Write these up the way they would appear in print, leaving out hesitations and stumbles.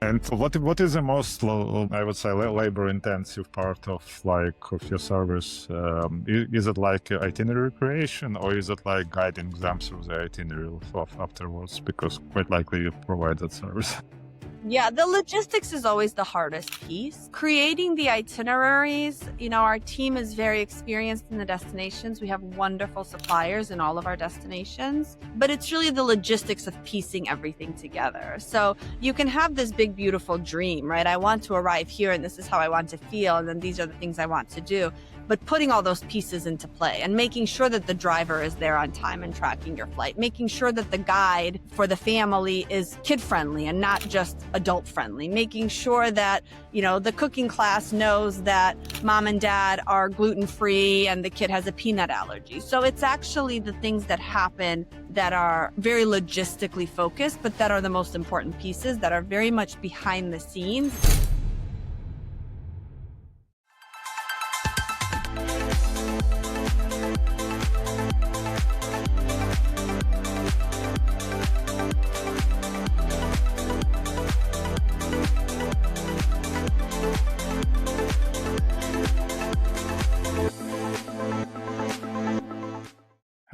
And what is the most, I would say, labor intensive part of your service? Is it like itinerary creation, or is it like guiding them through the itinerary afterwards? Because quite likely you provide that service. Yeah, the logistics is always the hardest piece. Creating the itineraries, our team is very experienced in the destinations. We have wonderful suppliers in all of our destinations, but it's really the logistics of piecing everything together. So you can have this big, beautiful dream, right? I want to arrive here and this is how I want to feel. And then these are the things I want to do. But putting all those pieces into play and making sure that the driver is there on time and tracking your flight, making sure that the guide for the family is kid-friendly and not just adult-friendly, making sure that, the cooking class knows that mom and dad are gluten-free and the kid has a peanut allergy. So it's actually the things that happen that are very logistically focused, but that are the most important pieces that are very much behind the scenes.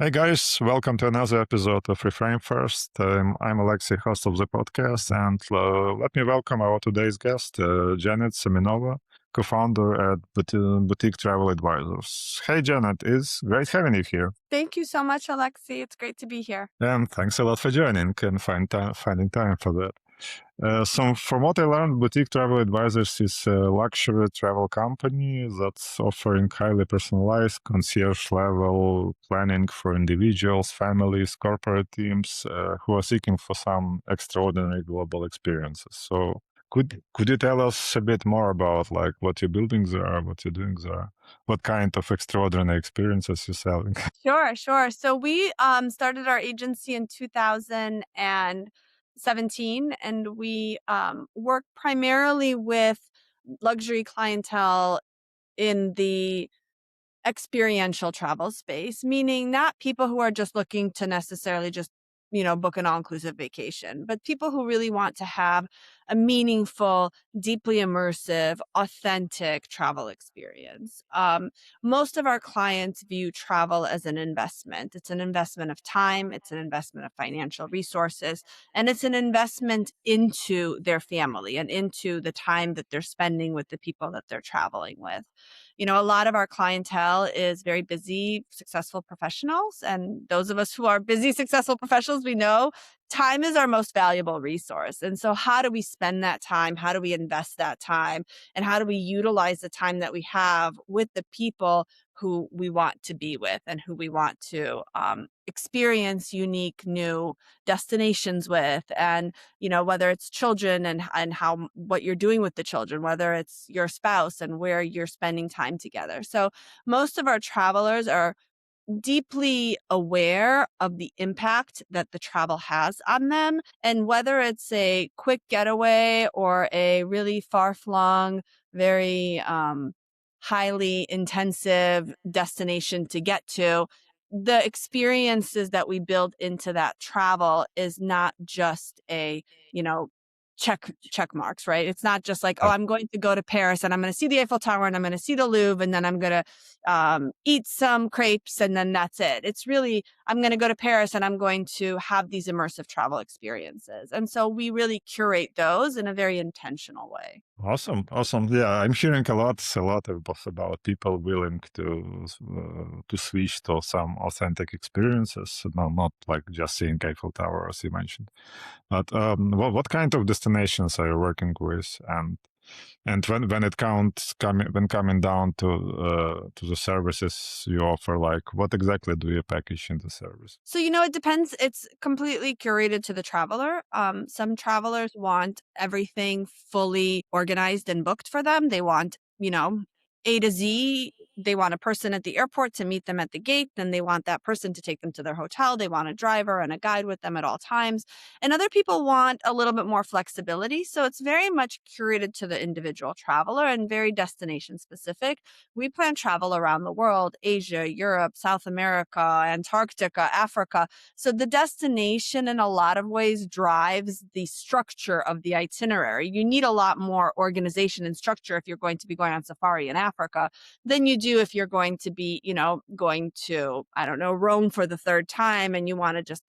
Hey guys, welcome to another episode of Reframe First. I'm Alexei, host of the podcast, and let me welcome our today's guest, Janet Semenova, co-founder at Boutique Travel Advisors. Hey Janet, it's great having you here. Thank you so much, Alexei. It's great to be here. And thanks a lot for joining and finding time for that. So from what I learned, Boutique Travel Advisors is a luxury travel company that's offering highly personalized concierge-level planning for individuals, families, corporate teams who are seeking for some extraordinary global experiences. So could you tell us a bit more about what you're building there, what you're doing there, what kind of extraordinary experiences you're selling? Sure. So we started our agency in 2017, and we work primarily with luxury clientele in the experiential travel space, meaning not people who are just looking to necessarily just, book an all-inclusive vacation, but people who really want to have a meaningful, deeply immersive, authentic travel experience. Most of our clients view travel as an investment. It's an investment of time, it's an investment of financial resources, and it's an investment into their family and into the time that they're spending with the people that they're traveling with. A lot of our clientele is very busy, successful professionals. And those of us who are busy, successful professionals, we know time is our most valuable resource. And so how do we spend that time? How do we invest that time? And how do we utilize the time that we have with the people who we want to be with and who we want to experience unique new destinations with? And whether it's children and how what you're doing with the children, whether it's your spouse and where you're spending time together. So most of our travelers are deeply aware of the impact that the travel has on them. And whether it's a quick getaway or a really far-flung, very highly intensive destination to get to, the experiences that we build into that travel is not just a, check marks, right? It's not just like, I'm going to go to Paris and I'm going to see the Eiffel Tower and I'm going to see the Louvre and then I'm going to eat some crepes and then that's it. It's really, I'm going to go to Paris and I'm going to have these immersive travel experiences. And so we really curate those in a very intentional way. Awesome. Yeah, I'm hearing a lot about people willing to switch to some authentic experiences, not like just seeing Eiffel Tower, as you mentioned. But what kind of destinations are you working with, and when coming down to the services you offer, what exactly do you package in the service? So, it depends. It's completely curated to the traveler. Some travelers want everything fully organized and booked for them. They want, A to Z they want a person at the airport to meet them at the gate, then they want that person to take them to their hotel. They want a driver and a guide with them at all times. And other people want a little bit more flexibility. So it's very much curated to the individual traveler and very destination specific. We plan travel around the world: Asia, Europe, South America, Antarctica, Africa. So the destination in a lot of ways drives the structure of the itinerary. You need a lot more organization and structure if you're going to be going on safari in Africa than you do if you're going to be, going to, I don't know, Rome for the third time and you want to just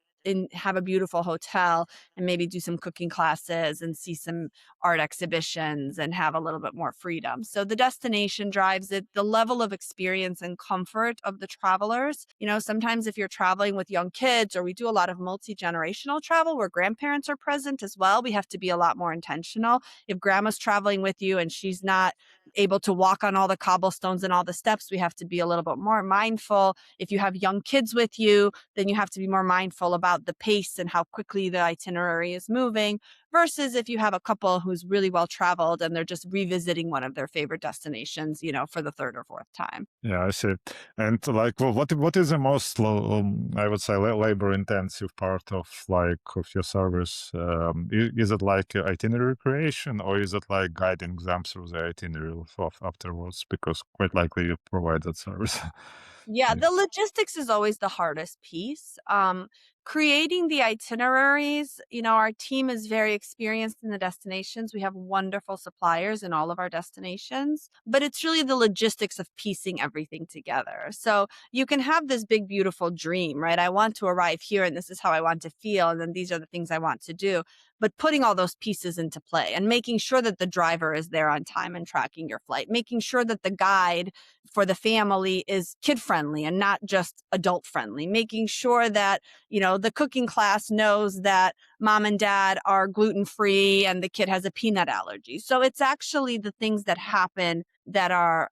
have a beautiful hotel and maybe do some cooking classes and see some art exhibitions and have a little bit more freedom. So the destination drives it, the level of experience and comfort of the travelers. Sometimes if you're traveling with young kids, or we do a lot of multi-generational travel where grandparents are present as well, we have to be a lot more intentional. If grandma's traveling with you and she's not able to walk on all the cobblestones and all the steps, we have to be a little bit more mindful. If you have young kids with you, then you have to be more mindful about the pace and how quickly the itinerary is moving, versus if you have a couple who's really well traveled and they're just revisiting one of their favorite destinations, for the third or fourth time. Yeah, I see. And like, well, what is the most, I would say, labor intensive part of your service? Is it like itinerary creation, or is it like guiding them through the itinerary afterwards? Because quite likely you provide that service. Yeah, Yeah. the logistics is always the hardest piece. Creating the itineraries, our team is very experienced in the destinations. We have wonderful suppliers in all of our destinations, but it's really the logistics of piecing everything together. So you can have this big, beautiful dream, right? I want to arrive here and this is how I want to feel. And then these are the things I want to do. But putting all those pieces into play and making sure that the driver is there on time and tracking your flight, making sure that the guide for the family is kid friendly and not just adult friendly, making sure that, the cooking class knows that mom and dad are gluten free and the kid has a peanut allergy. So it's actually the things that happen that are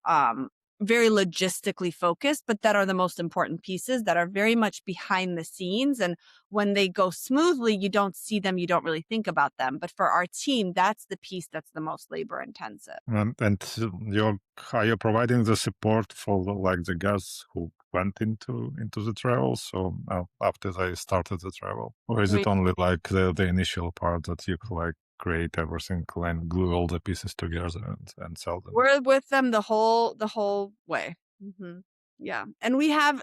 very logistically focused, but that are the most important pieces that are very much behind the scenes. And when they go smoothly, you don't see them, you don't really think about them. But for our team, that's the piece that's the most labor intensive. And you're are you providing the support for like the guys who went into the travel? So after they started the travel, or is it only like the initial part that you like create everything and glue all the pieces together and sell them? We're with them the whole way. Mhm. Yeah, and we have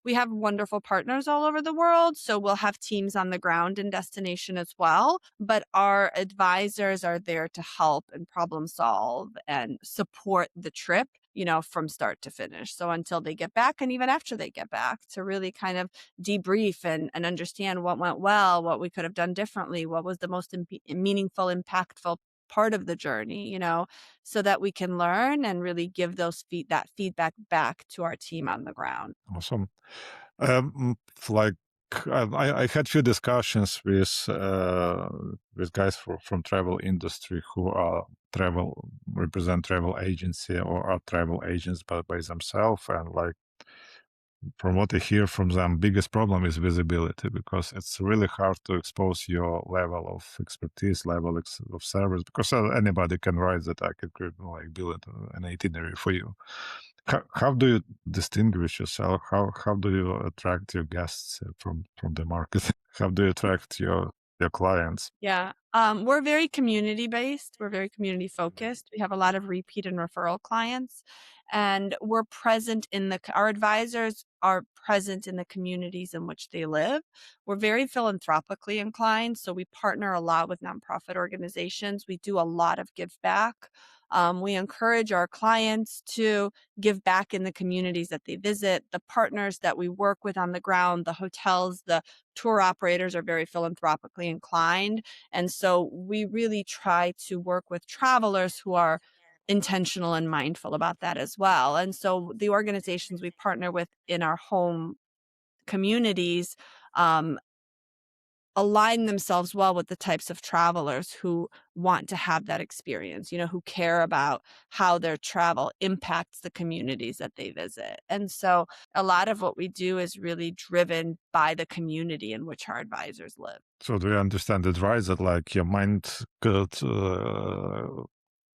wonderful partners all over the world, so we'll have teams on the ground in destination as well, but our advisors are there to help and problem solve and support the trip, from start to finish. So until they get back and even after they get back, to really kind of debrief and understand what went well, what we could have done differently, what was the most meaningful, impactful part of the journey, so that we can learn and really give that feedback back to our team on the ground. Awesome. Like I had few discussions with guys from travel industry who are represent travel agency or are travel agents by themselves, and like from what I hear from them, biggest problem is visibility, because it's really hard to expose your level of expertise, of service, because anybody can write that I could like build an itinerary for you. How do you distinguish yourself? How do you attract your guests from the market? How do you attract your clients? Yeah. We're very community based. We're very community focused. We have a lot of repeat and referral clients, and we're present our advisors are present in the communities in which they live. We're very philanthropically inclined, so we partner a lot with nonprofit organizations. We do a lot of give back. We encourage our clients to give back in the communities that they visit. The partners that we work with on the ground, the hotels, the tour operators are very philanthropically inclined. And so we really try to work with travelers who are intentional and mindful about that as well. And so the organizations we partner with in our home communities um, align themselves well with the types of travelers who want to have that experience, who care about how their travel impacts the communities that they visit. And so a lot of what we do is really driven by the community in which our advisors live. So do you understand it right that like your mind could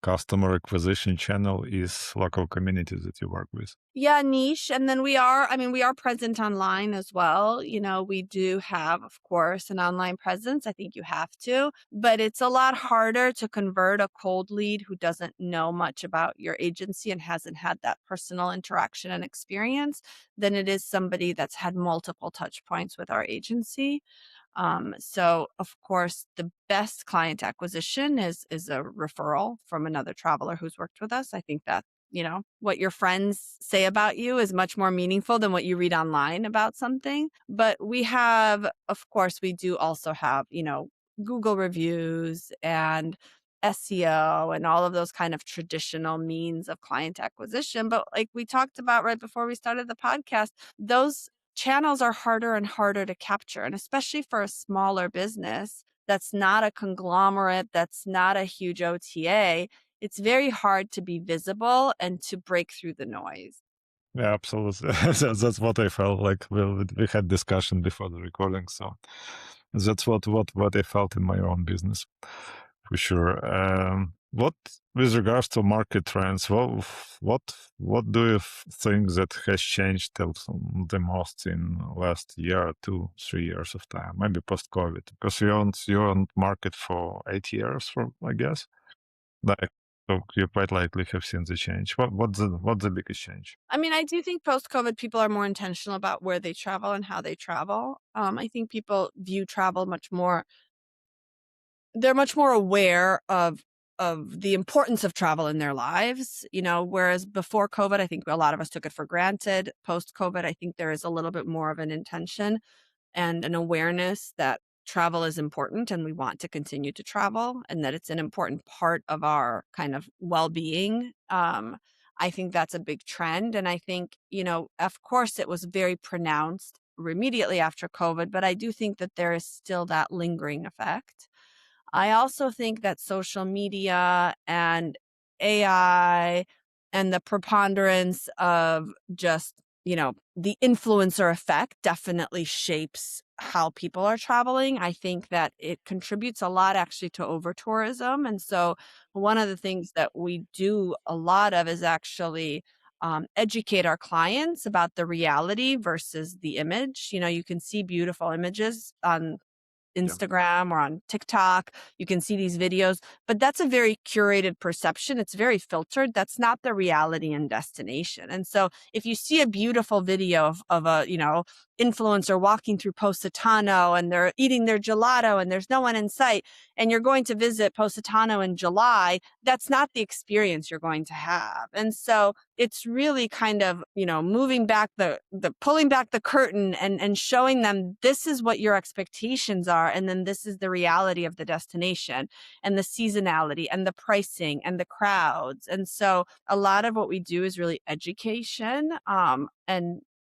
customer acquisition channel is local communities that you work with. Yeah, niche. And then we are present online as well. We do have, of course, an online presence. I think you have to, but it's a lot harder to convert a cold lead who doesn't know much about your agency and hasn't had that personal interaction and experience than it is somebody that's had multiple touch points with our agency. So of course, the best client acquisition is a referral from another traveler who's worked with us. I think that, what your friends say about you is much more meaningful than what you read online about something. But of course, we do also have, Google reviews and SEO and all of those kind of traditional means of client acquisition. But like we talked about right before we started the podcast, those channels are harder and harder to capture. And especially for a smaller business that's not a conglomerate, that's not a huge OTA, it's very hard to be visible and to break through the noise. Yeah, absolutely. That's what I felt like. We had discussion before the recording, so that's what I felt in my own business, for sure. What, with regards to market trends, what what do you think that has changed the most in last year, 2, 3 years of time, maybe post COVID? Because you owned market for 8 years, for I guess. Like, so you quite likely have seen the change. What's the biggest change? I do think post COVID, people are more intentional about where they travel and how they travel. I think people view travel much more, they're much more aware of the importance of travel in their lives, whereas before COVID, I think a lot of us took it for granted. Post COVID, I think there is a little bit more of an intention and an awareness that travel is important and we want to continue to travel and that it's an important part of our kind of well-being. I think that's a big trend. And I think, of course, it was very pronounced immediately after COVID, but I do think that there is still that lingering effect. I also think that social media and AI and the preponderance of just, the influencer effect definitely shapes how people are traveling. I think that it contributes a lot actually to over tourism. And so one of the things that we do a lot of is actually educate our clients about the reality versus the image. You can see beautiful images on Yeah. Instagram or on TikTok. You can see these videos, but that's a very curated perception. It's very filtered. That's not the reality and destination. And so if you see a beautiful video of a, influencer walking through Positano and they're eating their gelato and there's no one in sight and you're going to visit Positano in July, that's not the experience you're going to have. And so it's really kind of, moving back the pulling back the curtain and showing them this is what your expectations are. And then this is the reality of the destination and the seasonality and the pricing and the crowds. And so a lot of what we do is really education,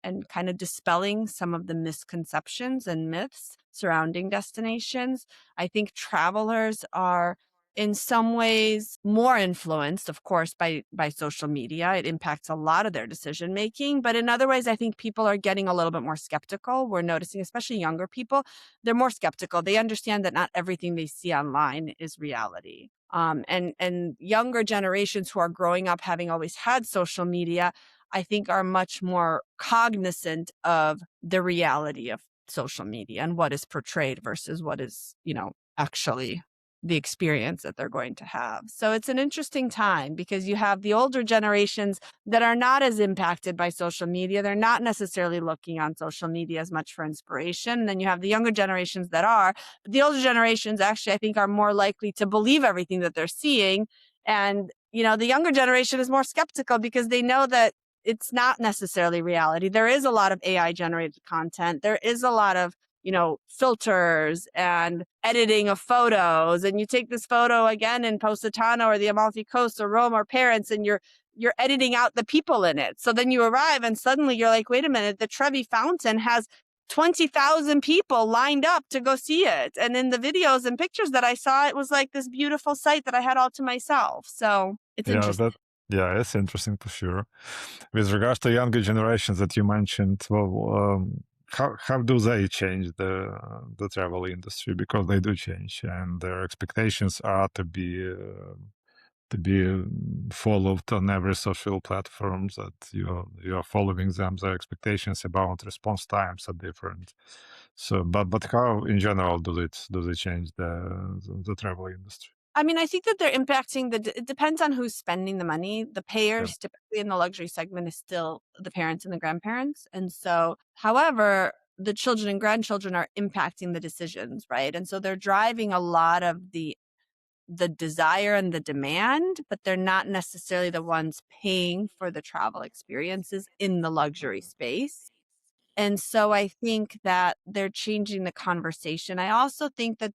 and kind of dispelling some of the misconceptions and myths surrounding destinations. I think travelers are in some ways more influenced, of course, by social media. It impacts a lot of their decision making, but in other ways I think people are getting a little bit more skeptical. We're noticing, especially younger people, they're more skeptical. They understand that not everything they see online is reality. And younger generations who are growing up having always had social media, I think, are much more cognizant of the reality of social media and what is portrayed versus what is, actually the experience that they're going to have. So it's an interesting time because you have the older generations that are not as impacted by social media. They're not necessarily looking on social media as much for inspiration. And then you have the younger generations that are. But the older generations actually, I think, are more likely to believe everything that they're seeing. And, the younger generation is more skeptical because they know that it's not necessarily reality. There is a lot of AI generated content. There is a lot of, filters and editing of photos. And you take this photo again in Positano or the Amalfi Coast or Rome or Paris, and you're editing out the people in it. So then you arrive and suddenly you're like, wait a minute, the Trevi Fountain has 20,000 people lined up to go see it. And in the videos and pictures that I saw, it was like this beautiful site that I had all to myself. So it's Yeah, interesting. it's interesting for sure. With regards to younger generations that you mentioned, well, how do they change the travel industry? Because they do change, and their expectations are to be followed on every social platform, that you're following them, their expectations about response times are different. So, but how in general do they change the travel industry? I mean, I think that they're impacting it depends on who's spending the money. The Yeah. payers typically in the luxury segment is still the parents and the grandparents. And so, however, the children and grandchildren are impacting the decisions, right? And so they're driving a lot of the desire and the demand, but they're not necessarily the ones paying for the travel experiences in the luxury space. And so I think that they're changing the conversation. I also think that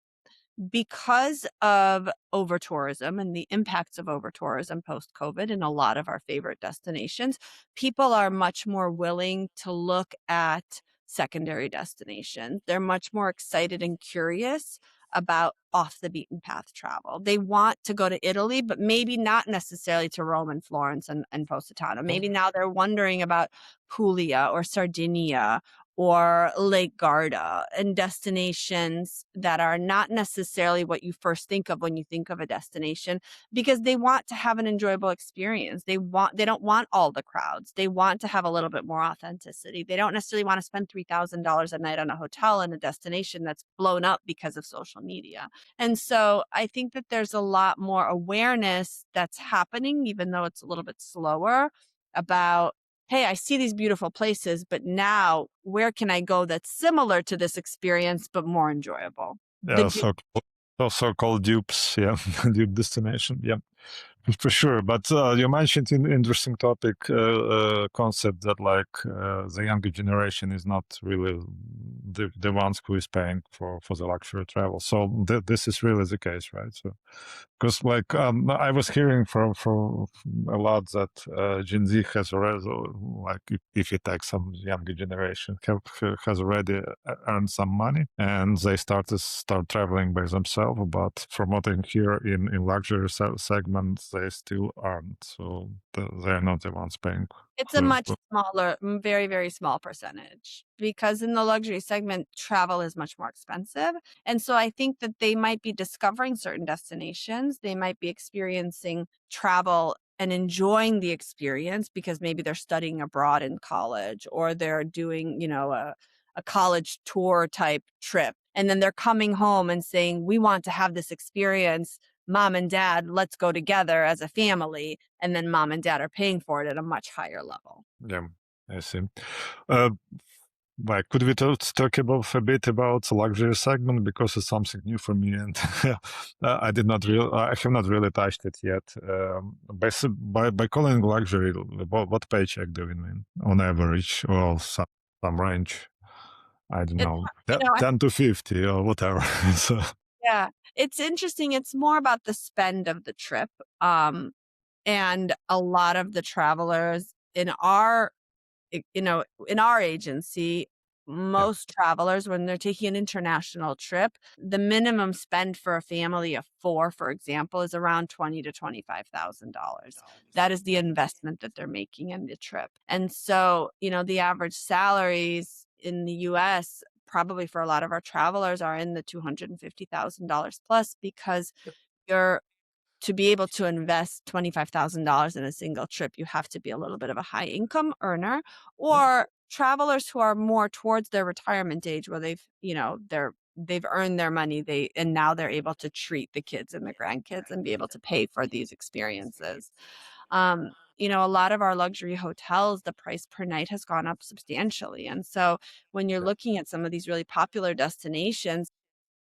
because of over tourism and the impacts of over tourism post COVID in a lot of our favorite destinations, people are much more willing to look at secondary destinations. They're much more excited and curious about off the beaten path travel. They want to go to Italy, but maybe not necessarily to Rome and Florence and Positano. Maybe now they're wondering about Puglia or Sardinia or Lake Garda, and destinations that are not necessarily what you first think of when you think of a destination, because they want to have an enjoyable experience. They don't want all the crowds. They want to have a little bit more authenticity. They don't necessarily want to spend $3,000 a night on a hotel in a destination that's blown up because of social media. And so I think that there's a lot more awareness that's happening, even though it's a little bit slower, about, hey, I see these beautiful places, but now where can I go that's similar to this experience but more enjoyable? The Yeah, so-called dupes, yeah, dupe destination, yeah, for sure. But you mentioned an interesting topic, concept that like the younger generation is not really the ones who is paying for the luxury travel. So this is really the case, right? So because like I was hearing from a lot that Gen Z has already, like if you take some younger generation, has already earned some money and they start traveling by themselves. But from what I hear in luxury segments, they still aren't. So they are not the ones paying. It's a For, much smaller, very, very small percentage, because in the luxury segment, travel is much more expensive. And so I think that they might be discovering certain destinations. They might be experiencing travel and enjoying the experience because maybe they're studying abroad in college, or they're doing, a college tour type trip. And then they're coming home and saying, we want to have this experience. Mom and dad, let's go together as a family. And then mom and dad are paying for it at a much higher level. yeah, I see. Uh, Like, could we talk about a bit about the luxury segment, because it's something new for me, and I have not really touched it yet. By calling luxury, what paycheck do we mean on average, or some range? I don't It's, know, you know, 10 to 50 or whatever. So, yeah, it's interesting. It's more about the spend of the trip. And a lot of the travelers in our agency, yeah. most travelers, when they're taking an international trip, the minimum spend for a family of four, for example, is around $20,000 to $25,000. That is the investment that they're making in the trip. And so, the average salaries in the US, probably for a lot of our travelers, are in the $250,000 plus, because you're to be able to invest $25,000 in a single trip, you have to be a little bit of a high income earner, or travelers who are more towards their retirement age, where they've earned their money, and now they're able to treat the kids and the grandkids and be able to pay for these experiences. A lot of our luxury hotels, the price per night has gone up substantially. And so when you're looking at some of these really popular destinations,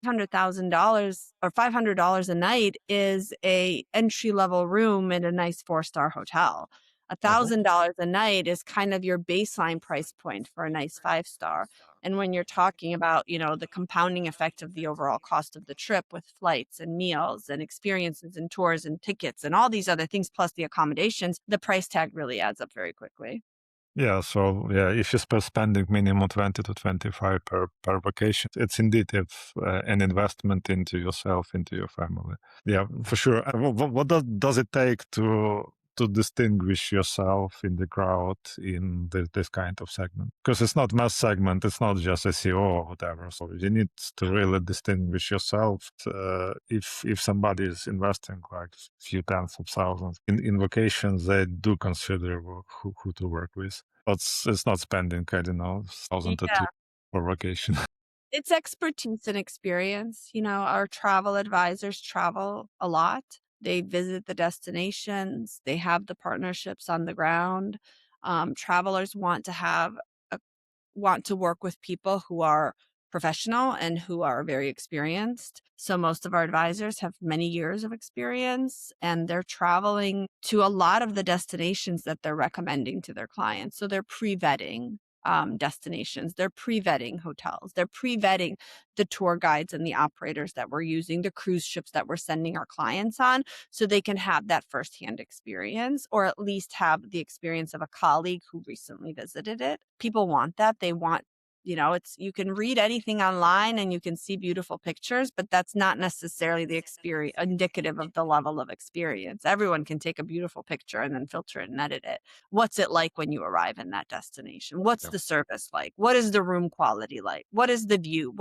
$100,000 or $500 a night is a entry level room in a nice 4-star hotel. $1,000 a night is kind of your baseline price point for a nice 5-star. And when you're talking about, the compounding effect of the overall cost of the trip with flights and meals and experiences and tours and tickets and all these other things, plus the accommodations, the price tag really adds up very quickly. Yeah, so yeah, if you spending minimum 20 to 25 per vacation, it's indeed an investment into yourself, into your family. Yeah, for sure. What does it take to distinguish yourself in the crowd in this kind of segment? Because it's not mass segment, it's not just SEO or whatever. So you need to really distinguish yourself. If somebody is investing like a few tens of thousands in locations, they do consider who to work with. But it's not spending, I don't know, thousand or two Yeah. for vacation. It's expertise and experience. Our travel advisors travel a lot. They visit the destinations, they have the partnerships on the ground. Travelers want to work with people who are professional and who are very experienced. So most of our advisors have many years of experience, and they're traveling to a lot of the destinations that they're recommending to their clients. So they're pre-vetting destinations, they're pre-vetting hotels, they're pre-vetting the tour guides and the operators that we're using, the cruise ships that we're sending our clients on, so they can have that firsthand experience, or at least have the experience of a colleague who recently visited it. People want that. They want, you can read anything online and you can see beautiful pictures, but that's not necessarily the experience indicative of the level of experience. Everyone can take a beautiful picture and then filter it and edit it. What's it like when you arrive in that destination? What's Yeah. the service like? What is the room quality like? What is the view?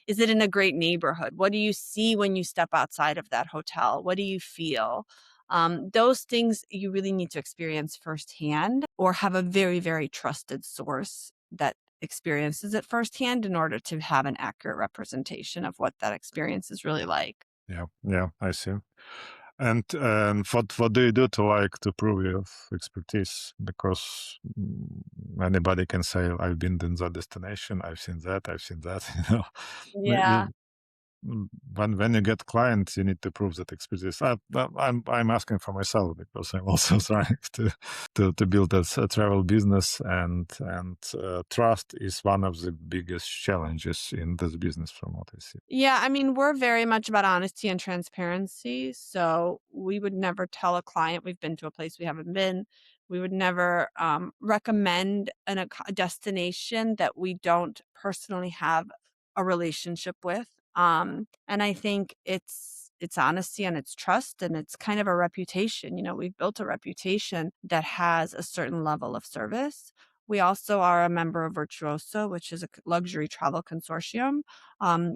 Is it in a great neighborhood? What do you see when you step outside of that hotel? What do you feel? Those things you really need to experience firsthand, or have a very, very trusted source that experiences it firsthand in order to have an accurate representation of what that experience is really like. Yeah, I see. And what do you do to prove your expertise? Because anybody can say, "I've been in that destination, I've seen that, I've seen that." Yeah. When you get clients, you need to prove that expertise. I'm asking for myself because I'm also trying to build a travel business, and trust is one of the biggest challenges in this business, from what I see. Yeah, I mean, we're very much about honesty and transparency. So we would never tell a client we've been to a place we haven't been. We would never recommend a destination that we don't personally have a relationship with. And I think it's honesty and it's trust and it's kind of a reputation. We've built a reputation that has a certain level of service. We also are a member of Virtuoso, which is a luxury travel consortium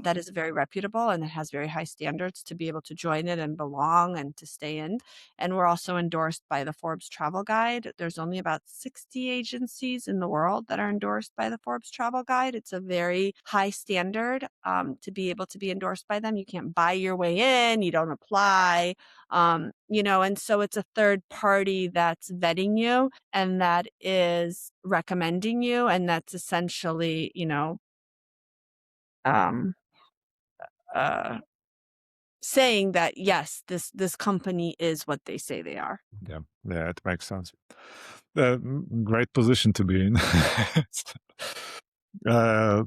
that is very reputable and it has very high standards to be able to join it and belong and to stay in. And we're also endorsed by the Forbes Travel Guide. There's only about 60 agencies in the world that are endorsed by the Forbes Travel Guide. It's a very high standard to be able to be endorsed by them. You can't buy your way in, you don't apply, and so it's a third party that's vetting you and that is recommending you, and that's essentially, um, uh, saying that yes, this company is what they say they are. Yeah, it makes sense. Great position to be in. uh,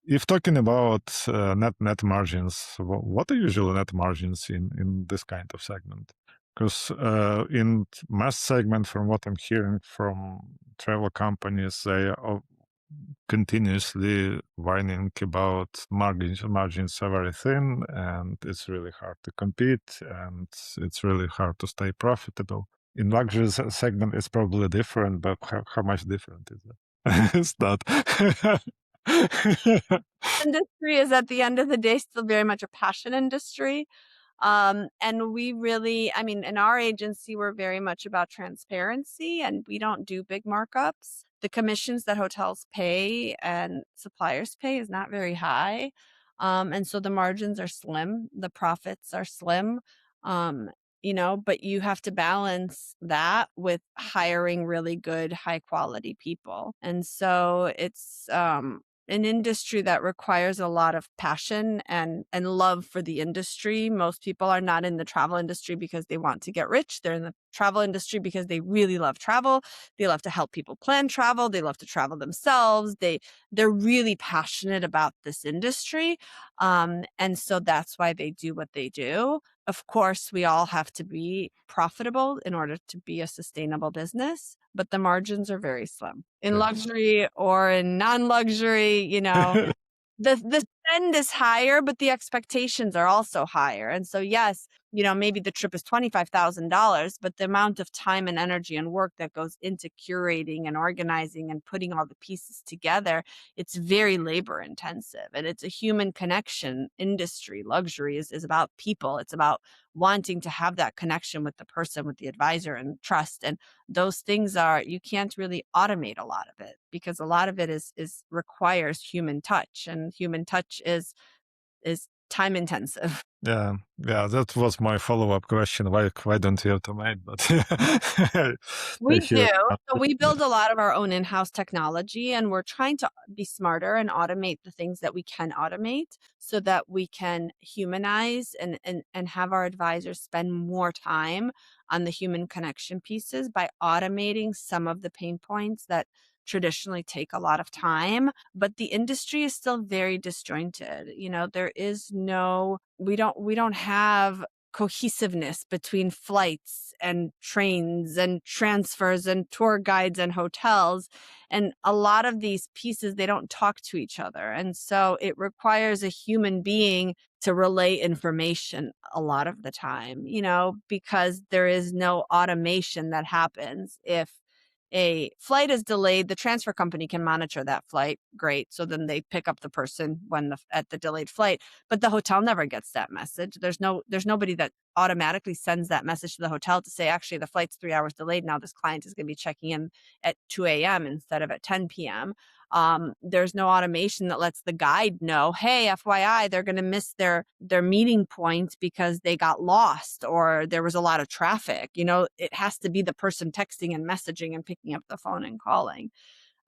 if talking about net margins, what are usually net margins in this kind of segment? Because in mass segment, from what I'm hearing from travel companies, they are continuously whining about margins are very thin, and it's really hard to compete, and it's really hard to stay profitable. In luxury segment, it's probably different, but how much different is it? It's not. Industry is, at the end of the day, still very much a passion industry. And we really, I mean, in our agency, we're very much about transparency and we don't do big markups. The commissions that hotels pay and suppliers pay is not very high. And so the margins are slim, the profits are slim. Um, but you have to balance that with hiring really good, high quality people. And so it's an industry that requires a lot of passion and love for the industry. Most people are not in the travel industry because they want to get rich. They're in the travel industry because they really love travel. They love to help people plan travel. They love to travel themselves. They're really passionate about this industry. And so that's why they do what they do. Of course, we all have to be profitable in order to be a sustainable business, but the margins are very slim. In Yeah. luxury or in non-luxury, the spend is higher, but the expectations are also higher. And so, yes, maybe the trip is $25,000, but the amount of time and energy and work that goes into curating and organizing and putting all the pieces together, it's very labor intensive, and it's a human connection industry. Luxury is about people. It's about wanting to have that connection with the person, with the advisor, and trust. And those things are, you can't really automate a lot of it, because a lot of it is requires human touch, and human touch is time intensive. Yeah, yeah, that was my follow-up question. Why don't you automate? But I We hear do. So it. we Yeah, build a lot of our own in-house technology, and we're trying to be smarter and automate the things that we can automate, so that we can humanize and have our advisors spend more time on the human connection pieces by automating some of the pain points that traditionally take a lot of time. But the industry is still very disjointed. There is no, we don't have cohesiveness between flights and trains and transfers and tour guides and hotels. And a lot of these pieces, they don't talk to each other. And so it requires a human being to relay information a lot of the time, because there is no automation that happens. If a flight is delayed, the transfer company can monitor that flight. Great. So then they pick up the person at the delayed flight, but the hotel never gets that message. There's nobody that automatically sends that message to the hotel to say, actually, the flight's 3 hours delayed. Now this client is going to be checking in at 2 a.m. instead of at 10 p.m. There's no automation that lets the guide know, hey, FYI, they're going to miss their meeting point because they got lost or there was a lot of traffic. It has to be the person texting and messaging and picking up the phone and calling.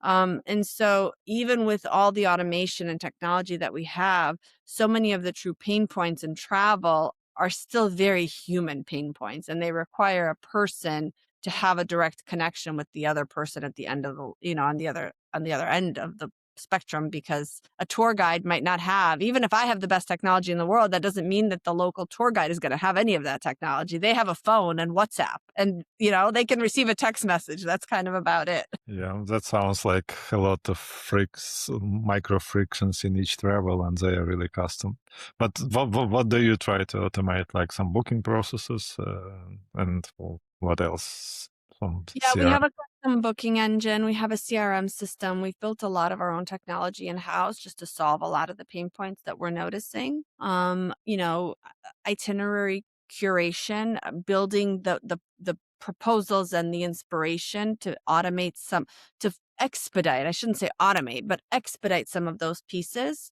And so even with all the automation and technology that we have, so many of the true pain points in travel are still very human pain points, and they require a person to have a direct connection with the other person at the end of on the other end of the spectrum, because a tour guide might not have, even if I have the best technology in the world, that doesn't mean that the local tour guide is going to have any of that technology. They have a phone and WhatsApp, and they can receive a text message. That's kind of about it. yeah, that sounds like a lot of micro frictions in each travel, and they are really custom. But what do you try to automate? Like some booking processes, and what else? Some Yeah, we CRM. have a custom booking engine. We have a CRM system. We've built a lot of our own technology in-house just to solve a lot of the pain points that we're noticing. Itinerary curation, building the proposals and the inspiration to automate to expedite, I shouldn't say automate, but expedite some of those pieces,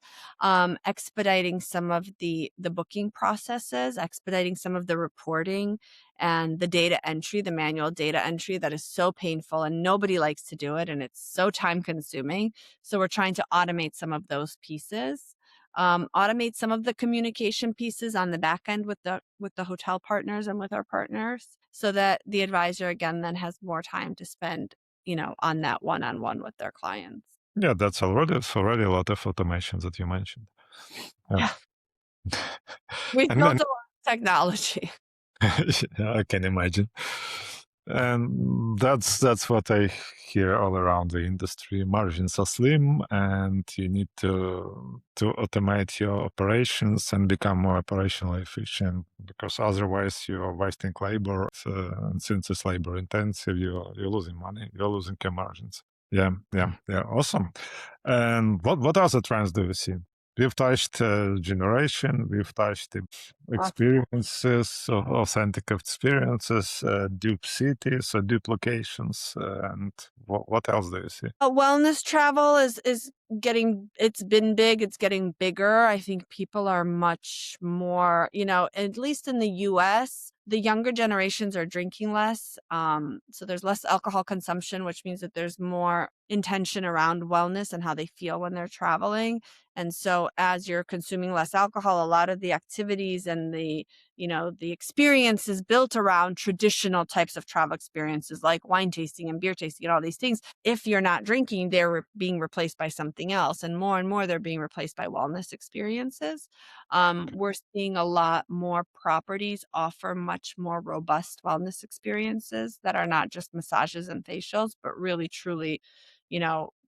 expediting some of the booking processes, expediting some of the reporting and the data entry, the manual data entry that is so painful and nobody likes to do it, and it's so time consuming. So we're trying to automate some of those pieces, automate some of the communication pieces on the back end with the hotel partners and with our partners, so that the advisor again then has more time to spend, on that one-on-one with their clients. Yeah, it's already a lot of automation that you mentioned. Yeah. Yeah, we've and built then a lot of technology. yeah, I can imagine. And that's what I hear all around the industry. Margins are slim, and you need to automate your operations and become more operationally efficient, because otherwise you are wasting labor. And since it's labor intensive, you're losing money. You're losing your margins. Yeah, yeah, yeah. Awesome. And what other trends do you see? We've touched generation. We've touched experiences, authentic experiences, dupe cities or dupe locations, and what else do you see? Wellness travel is getting, it's been big, it's getting bigger. I think people are much more, at least in the US, the younger generations are drinking less. So there's less alcohol consumption, which means that there's more intention around wellness and how they feel when they're traveling. And so as you're consuming less alcohol, a lot of the activities and the experience is built around traditional types of travel experiences like wine tasting and beer tasting and all these things. If you're not drinking, they're being replaced by something else. And more they're being replaced by wellness experiences. We're seeing a lot more properties offer much more robust wellness experiences that are not just massages and facials, but really, truly,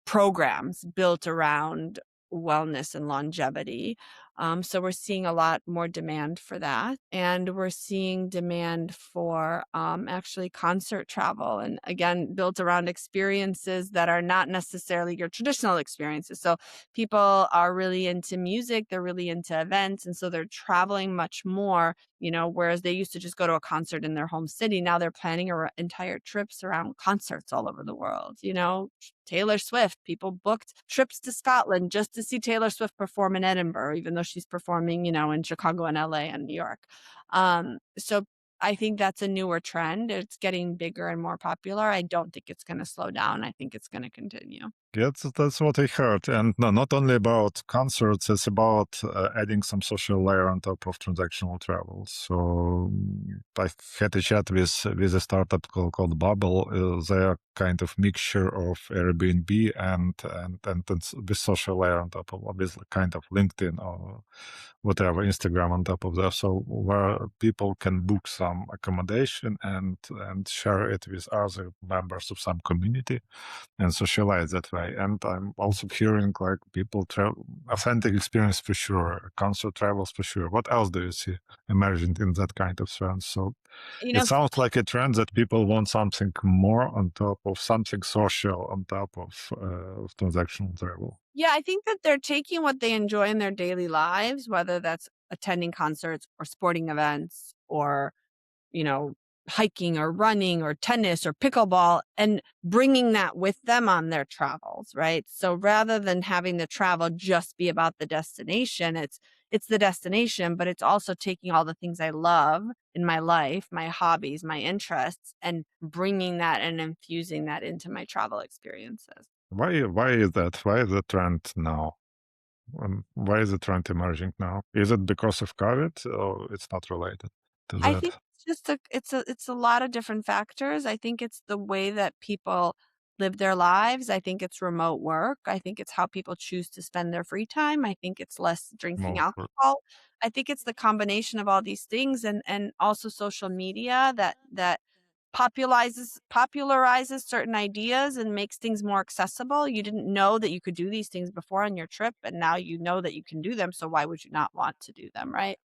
programs built around wellness and longevity. So we're seeing a lot more demand for that. And we're seeing demand for actually concert travel. And again, built around experiences that are not necessarily your traditional experiences. So people are really into music, they're really into events. And so they're traveling much more, whereas they used to just go to a concert in their home city. Now they're planning entire trips around concerts all over the world. Taylor Swift, people booked trips to Scotland just to see Taylor Swift perform in Edinburgh, even though she's performing, in Chicago and LA and New York. So I think that's a newer trend. It's getting bigger and more popular. I don't think it's going to slow down. I think it's going to continue. Yeah, that's what I heard. And no, not only about concerts, it's about adding some social layer on top of transactional travel. So I had a chat with a startup called Bubble. They are kind of mixture of Airbnb and this social layer on top of obviously kind of LinkedIn or whatever, Instagram on top of that. So where people can book some accommodation and share it with other members of some community and socialize that way. And I'm also hearing like people travel, authentic experience for sure, concert travels for sure. What else do you see emerging in that kind of trend? So You it know, sounds like a trend that people want something more on top of something social on top of transactional travel. yeah, I think that they're taking what they enjoy in their daily lives, whether that's attending concerts or sporting events or you know, hiking or running or tennis or pickleball and bringing that with them on their travels, right? So rather than having the travel just be about the destination, it's the destination, but it's also taking all the things I love in my life, my hobbies, my interests, and bringing that and infusing that into my travel experiences. Why is that? Why is the trend now? Why is the trend emerging now? Is it because of COVID or it's not related to I think that? it's just it's a lot of different factors. I think it's the way that people live their lives. I think it's remote work. I think it's how people choose to spend their free time. I think it's less drinking More alcohol. I think it's the combination of all these things and also social media that popularizes certain ideas and makes things more accessible. You didn't know that you could do these things before on your trip, and now you know that you can do them, so why would you not want to do them, right?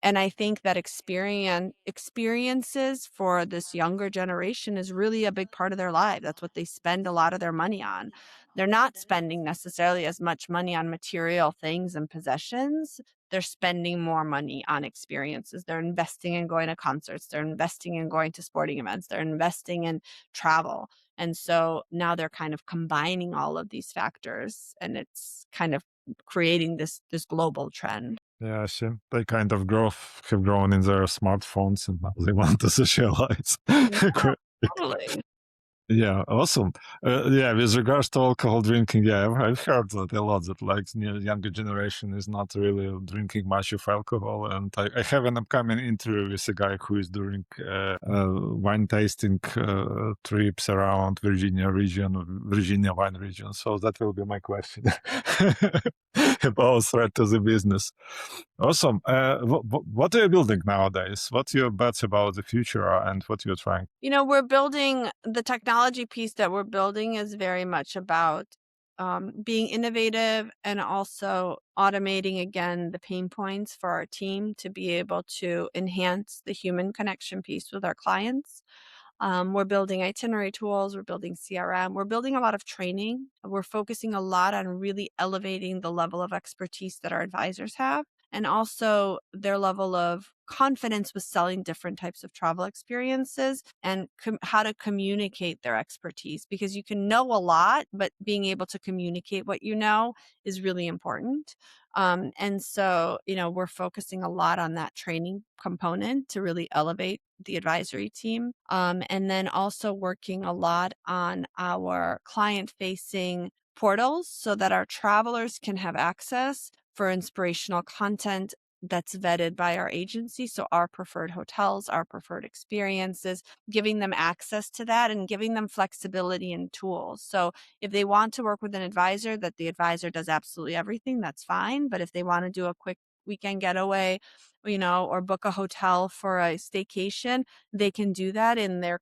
And I think that experiences for this younger generation is really a big part of their life. That's what they spend a lot of their money on. They're not spending necessarily as much money on material things and possessions. They're spending more money on experiences. They're investing in going to concerts. They're investing in going to sporting events. They're investing in travel. And so now they're kind of combining all of these factors and it's kind of creating this global trend. Yeah, I see. They kind of have grown in their smartphones and now they want to socialize. Yeah, totally. Yeah, awesome. Yeah, with regards to alcohol drinking, yeah, I've heard that a lot. That like younger generation is not really drinking much of alcohol, and I have an upcoming interview with a guy who is doing wine tasting trips around Virginia wine region. So that will be my question about threat to the business. Awesome. What are you building nowadays? What's your bets about the future and what you're trying? We're building the technology piece that we're building is very much about being innovative and also automating again the pain points for our team to be able to enhance the human connection piece with our clients. We're building itinerary tools, we're building CRM, we're building a lot of training. We're focusing a lot on really elevating the level of expertise that our advisors have and also their level of confidence with selling different types of travel experiences and how to communicate their expertise because you can know a lot, but being able to communicate what you know is really important. And so, we're focusing a lot on that training component to really elevate the advisory team. And then also working a lot on our client facing portals so that our travelers can have access for inspirational content that's vetted by our agency. So our preferred hotels, our preferred experiences, giving them access to that and giving them flexibility and tools. So if they want to work with an advisor, that the advisor does absolutely everything, that's fine. But if they want to do a quick weekend getaway, or book a hotel for a staycation, they can do that in their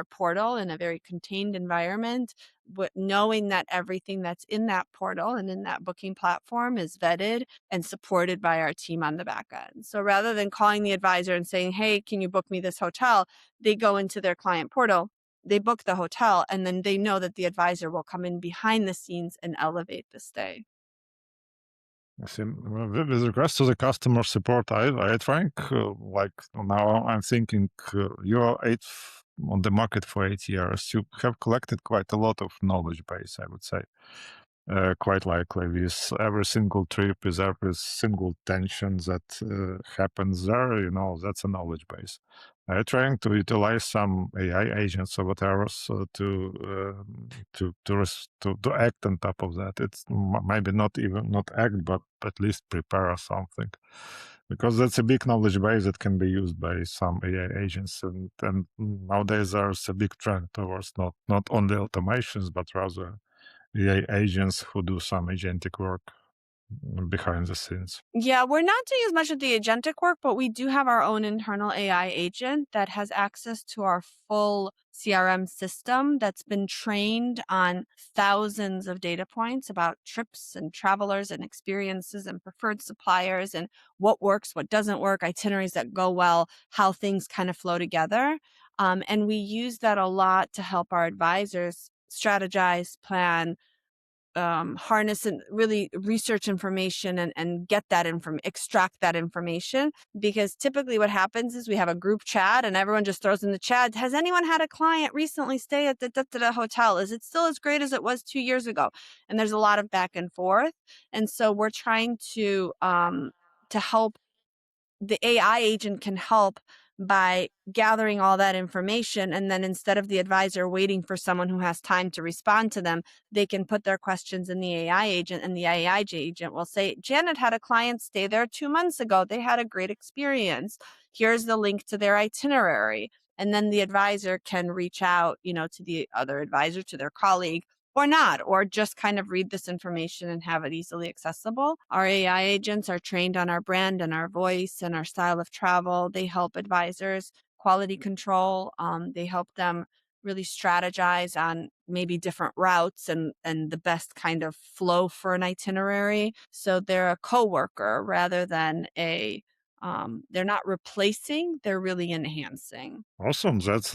portal in a very contained environment, but knowing that everything that's in that portal and in that booking platform is vetted and supported by our team on the back end. So rather than calling the advisor and saying, "Hey, can you book me this hotel?" they go into their client portal, they book the hotel, and then they know that the advisor will come in behind the scenes and elevate the stay. I see. With regards to the customer support, I think like now I'm thinking you're on the market for 8 years. You have collected quite a lot of knowledge base, I would say. Quite likely with every single trip, with every single tension that happens there, that's a knowledge base. I'm trying to utilize some AI agents or whatever so to act on top of that. It's maybe not even not act, but at least prepare something, because that's a big knowledge base that can be used by some AI agents, and nowadays there's a big trend towards not only automations but rather AI agents who do some agentic work behind the scenes. Yeah, we're not doing as much of the agentic work, but we do have our own internal AI agent that has access to our full CRM system that's been trained on thousands of data points about trips and travelers and experiences and preferred suppliers and what works, what doesn't work, itineraries that go well, how things kind of flow together. And we use that a lot to help our advisors strategize, plan, harness and really research information and get that extract that information. Because typically what happens is we have a group chat and everyone just throws in the chat, "Has anyone had a client recently stay at the hotel? Is it still as great as it was 2 years ago?" And there's a lot of back and forth. And so we're trying to help. The AI agent can help by gathering all that information. And then instead of the advisor waiting for someone who has time to respond to them, they can put their questions in the AI agent, and the AI agent will say, "Janet had a client stay there 2 months ago. They had a great experience. Here's the link to their itinerary." And then the advisor can reach out, to the other advisor, to their colleague, or not, or just kind of read this information and have it easily accessible. Our AI agents are trained on our brand and our voice and our style of travel. They help advisors quality control. They help them really strategize on maybe different routes and the best kind of flow for an itinerary. So they're a coworker rather than they're not replacing, they're really enhancing. Awesome. That's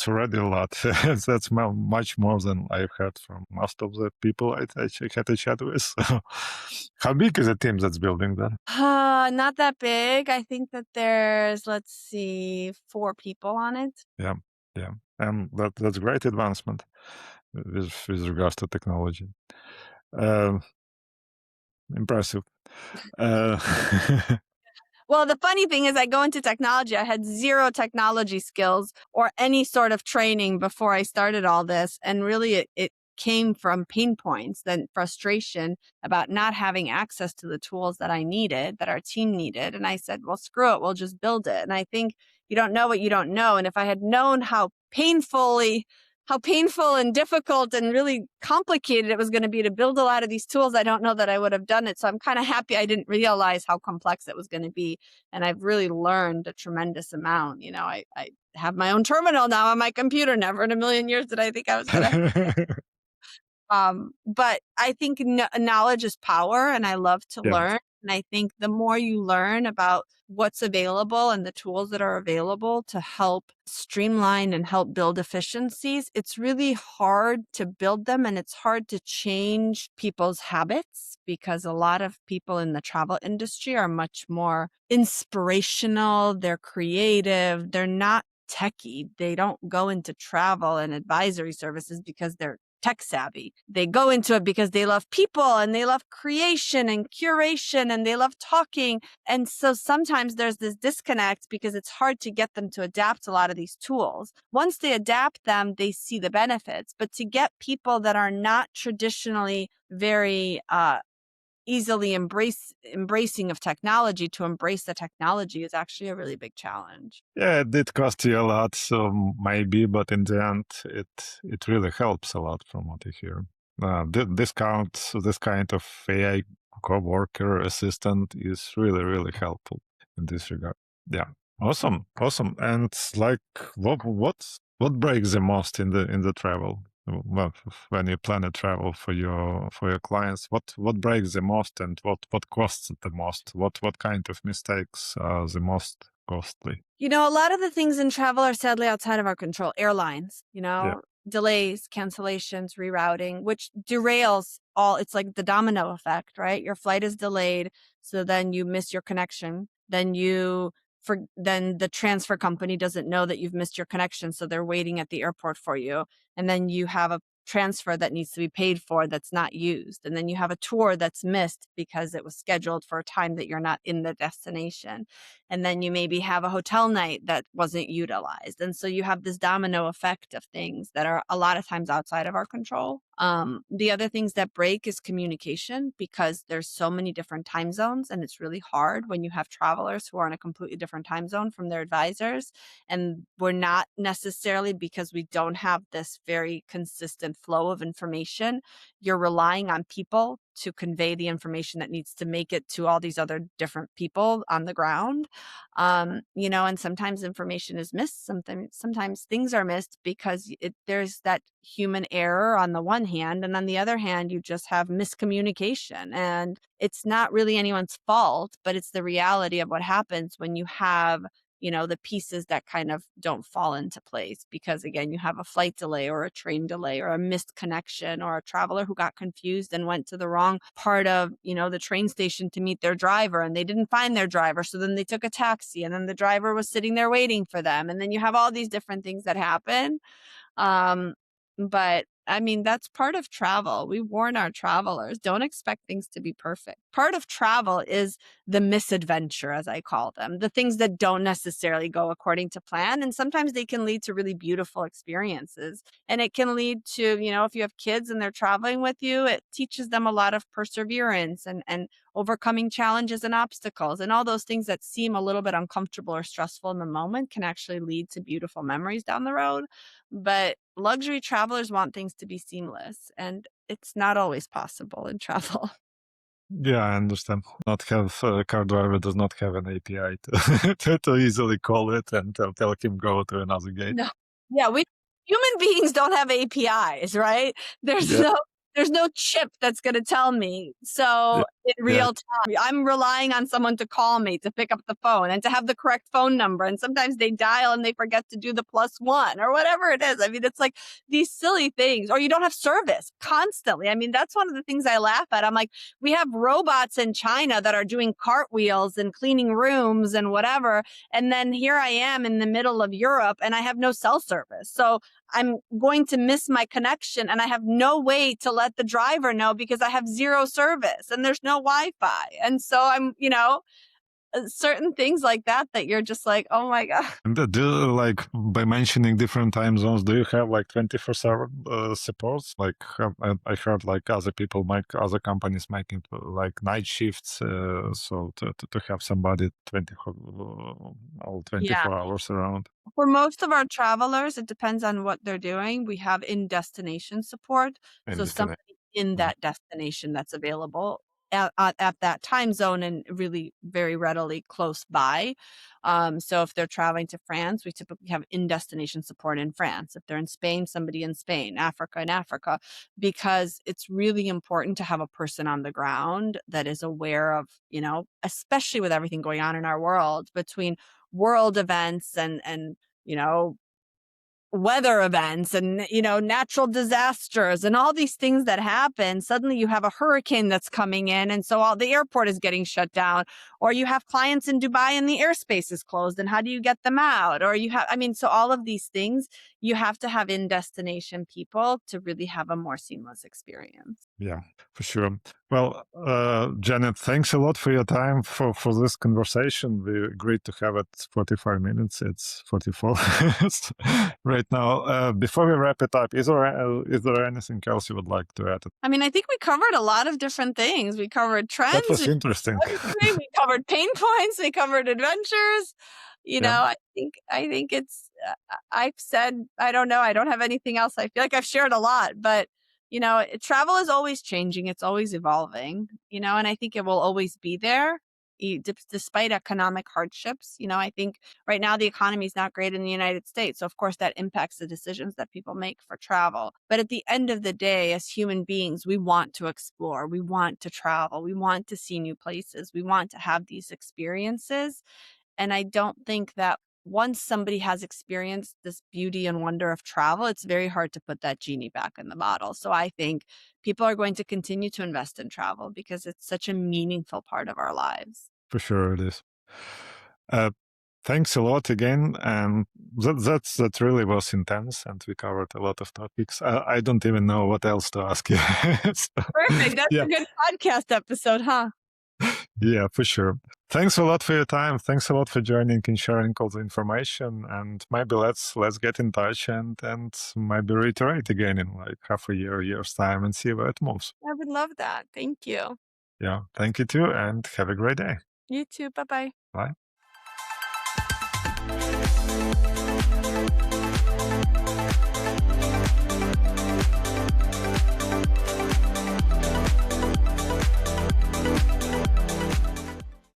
already a lot. That's much more than I've heard from most of the people I had a chat with. How big is the team that's building that? Not that big. I think that there's, let's see, 4 people on it. Yeah, yeah, and that's great advancement with regards to technology. Um, Impressive. Uh, Well, the funny thing is I go into technology. I had 0 technology skills or any sort of training before I started all this. And really it came from pain points, then frustration about not having access to the tools that I needed, that our team needed. And I said, "Well, screw it, we'll just build it." And I think you don't know what you don't know. And if I had known how painful and difficult and really complicated it was going to be to build a lot of these tools, I don't know that I would have done it. So I'm kind of happy I didn't realize how complex it was going to be. And I've really learned a tremendous amount. I have my own terminal now on my computer. Never in a million years did I think I was going to. But I think knowledge is power, and I love to yeah, learn. And I think the more you learn about what's available and the tools that are available to help streamline and help build efficiencies, it's really hard to build them, and it's hard to change people's habits, because a lot of people in the travel industry are much more inspirational, they're creative, they're not techie. They don't go into travel and advisory services because they're tech savvy. They go into it because they love people and they love creation and curation and they love talking. And so sometimes there's this disconnect because it's hard to get them to adapt a lot of these tools. Once they adapt them, they see the benefits. But to get people that are not traditionally very easily embracing of technology to embrace the technology is actually a really big challenge. yeah. It did cost you a lot, so maybe, but in the end, it really helps a lot from what I hear. This kind of AI co-worker assistant is really, really helpful in this regard. Yeah. Awesome. Awesome. And like what breaks the most in the travel? Well, when you plan a travel for your clients, what breaks the most and what costs the most? What kind of mistakes are the most costly? A lot of the things in travel are sadly outside of our control. Airlines, Yeah. delays, cancellations, rerouting, which derails it's like the domino effect, right? Your flight is delayed, so then you miss your connection. Then the transfer company doesn't know that you've missed your connection, so they're waiting at the airport for you. And then you have a transfer that needs to be paid for that's not used. And then you have a tour that's missed because it was scheduled for a time that you're not in the destination. And then you maybe have a hotel night that wasn't utilized. And so you have this domino effect of things that are a lot of times outside of our control. The other things that break is communication, because there's so many different time zones, and it's really hard when you have travelers who are in a completely different time zone from their advisors. And we're not necessarily, because we don't have this very consistent flow of information, you're relying on people to convey the information that needs to make it to all these other different people on the ground. And sometimes information is missed. Sometimes things are missed because there's that human error on the one hand, and on the other hand, you just have miscommunication. And it's not really anyone's fault, but it's the reality of what happens when you have the pieces that kind of don't fall into place, because again, you have a flight delay or a train delay or a missed connection or a traveler who got confused and went to the wrong part of, the train station to meet their driver, and they didn't find their driver. So then they took a taxi, and then the driver was sitting there waiting for them. And then you have all these different things that happen. Um, but I mean, that's part of travel. We warn our travelers, don't expect things to be perfect. Part of travel is the misadventure, as I call them, the things that don't necessarily go according to plan. And sometimes they can lead to really beautiful experiences. And it can lead to, if you have kids and they're traveling with you, it teaches them a lot of perseverance and overcoming challenges and obstacles, and all those things that seem a little bit uncomfortable or stressful in the moment can actually lead to beautiful memories down the road. But luxury travelers want things to be seamless, and it's not always possible in travel. Yeah, I understand. Not have a car driver does not have an API to easily call it and tell him go to another gate. No. Yeah, we human beings don't have APIs, right? There's Yeah, no there's no chip that's gonna tell me. yeah, So in yeah. real time, I'm relying on someone to call me, to pick up the phone, and to have the correct phone number. And sometimes they dial and they forget to do the +1 or whatever it is. I mean, it's like these silly things. Or you don't have service constantly. I mean, that's one of the things I laugh at. I'm like, we have robots in China that are doing cartwheels and cleaning rooms and whatever. And then here I am in the middle of Europe and I have no cell service. So I'm going to miss my connection, and I have no way to let the driver know because I have zero service and there's no Wi-Fi. And so I'm, certain things like that you're just like, oh my God. And like by mentioning different time zones, do you have like 24/7 supports? Like I heard like other companies making like night shifts, so to have somebody all Yeah. 24 hours around For most of our travelers, it depends on what they're doing. We have in-destination support. in So destination. somebody in Mhm. that destination that's available at that time zone and really very readily close by. So if they're traveling to France, we typically have in-destination support in France. If they're in Spain, somebody in Spain, Africa in Africa, because it's really important to have a person on the ground that is aware of, especially with everything going on in our world, between world events and you know, weather events and, natural disasters and all these things that happen. Suddenly you have a hurricane that's coming in. And so all the airport is getting shut down, or you have clients in Dubai and the airspace is closed. And how do you get them out? Or so all of these things, you have to have in destination people to really have a more seamless experience. Yeah, for sure. Well, Janet, thanks a lot for your time for this conversation. We agreed to have it 45 minutes. It's 44 right now. Before we wrap it up, is there anything else you would like to add? I mean, I think we covered a lot of different things. We covered That trends, was interesting. we covered pain points, we covered adventures. Yeah. I think it's I've said, I don't know, I don't have anything else. I feel like I've shared a lot, but Travel is always changing, it's always evolving, and I think it will always be there despite economic hardships. I think right now the economy is not great in the United States. So, of course, that impacts the decisions that people make for travel. But at the end of the day, as human beings, we want to explore, we want to travel, we want to see new places, we want to have these experiences. And I don't think that once somebody has experienced this beauty and wonder of travel, it's very hard to put that genie back in the bottle. So I think people are going to continue to invest in travel because it's such a meaningful part of our lives. For sure it is. Uh, Thanks a lot again, and that really was intense, and we covered a lot of topics. I don't even know what else to ask you. So, Perfect. That's yeah, a good podcast episode, huh? yeah, for sure. Thanks a lot for your time. Thanks a lot for joining and sharing all the information. And maybe let's get in touch and maybe reiterate again in like half a year's time, and see where it moves. I would love that. Thank you. Yeah, thank you too, and have a great day. You too. Bye bye. Bye.